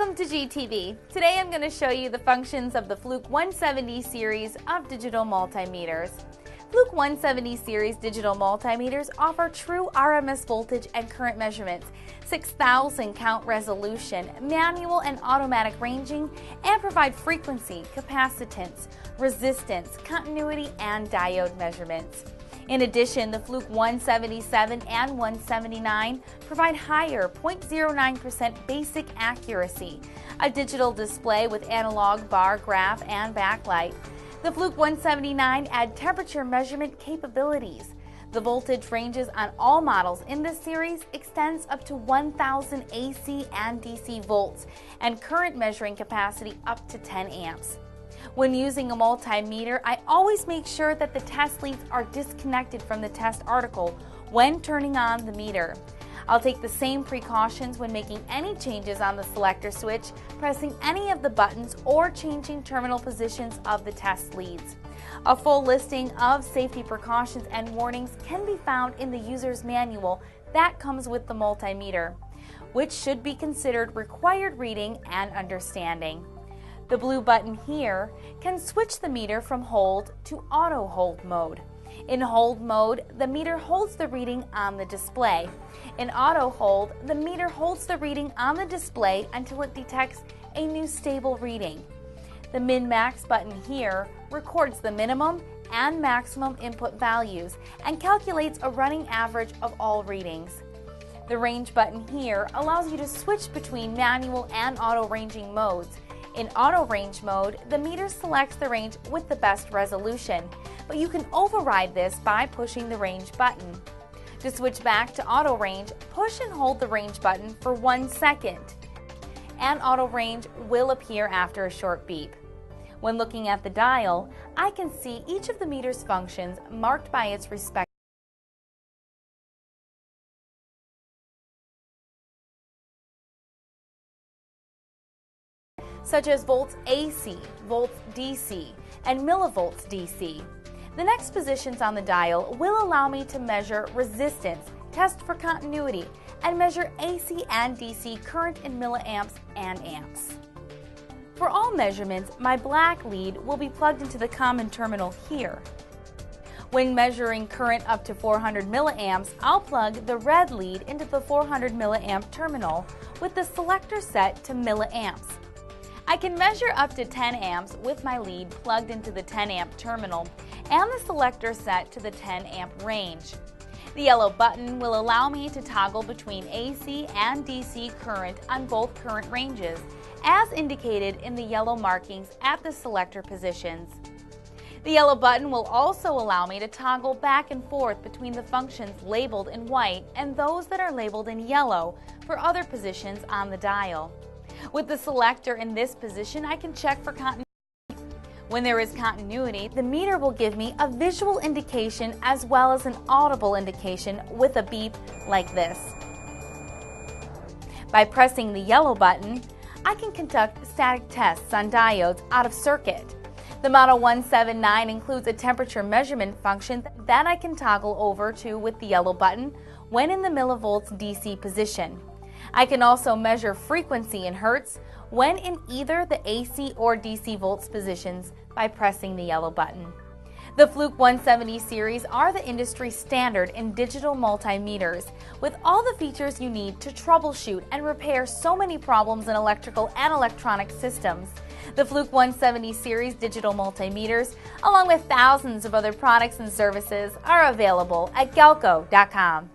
Welcome to GTV. Today I'm going to show you the functions of the Fluke 170 series of digital multimeters. Fluke 170 series digital multimeters offer true RMS voltage and current measurements, 6,000 count resolution, manual and automatic ranging, and provide frequency, capacitance, resistance, continuity, and diode measurements. In addition, the Fluke 177 and 179 provide higher 0.09% basic accuracy, a digital display with analog bar graph and backlight. The Fluke 179 add temperature measurement capabilities. The voltage ranges on all models in this series extends up to 1,000 AC and DC volts and current measuring capacity up to 10 amps. When using a multimeter, I always make sure that the test leads are disconnected from the test article when turning on the meter. I'll take the same precautions when making any changes on the selector switch, pressing any of the buttons, or changing terminal positions of the test leads. A full listing of safety precautions and warnings can be found in the user's manual that comes with the multimeter, which should be considered required reading and understanding. The blue button here can switch the meter from hold to auto hold mode. In hold mode, the meter holds the reading on the display. In auto hold, the meter holds the reading on the display until it detects a new stable reading. The min-max button here records the minimum and maximum input values and calculates a running average of all readings. The range button here allows you to switch between manual and auto ranging modes. In auto range mode, the meter selects the range with the best resolution, but you can override this by pushing the range button. To switch back to auto range, push and hold the range button for 1 second, and auto range will appear after a short beep. When looking at the dial, I can see each of the meter's functions marked by its respective such as volts AC, volts DC, and millivolts DC. The next positions on the dial will allow me to measure resistance, test for continuity, and measure AC and DC current in milliamps and amps. For all measurements, my black lead will be plugged into the common terminal here. When measuring current up to 400 milliamps, I'll plug the red lead into the 400 milliamp terminal with the selector set to milliamps. I can measure up to 10 amps with my lead plugged into the 10 amp terminal and the selector set to the 10 amp range. The yellow button will allow me to toggle between AC and DC current on both current ranges, as indicated in the yellow markings at the selector positions. The yellow button will also allow me to toggle back and forth between the functions labeled in white and those that are labeled in yellow for other positions on the dial. With the selector in this position, I can check for continuity. When there is continuity, the meter will give me a visual indication as well as an audible indication with a beep like this. By pressing the yellow button, I can conduct static tests on diodes out of circuit. The Model 179 includes a temperature measurement function that I can toggle over to with the yellow button when in the millivolts DC position. I can also measure frequency in hertz when in either the AC or DC volts positions by pressing the yellow button. The Fluke 170 series are the industry standard in digital multimeters with all the features you need to troubleshoot and repair so many problems in electrical and electronic systems. The Fluke 170 series digital multimeters, along with thousands of other products and services, are available at galco.com.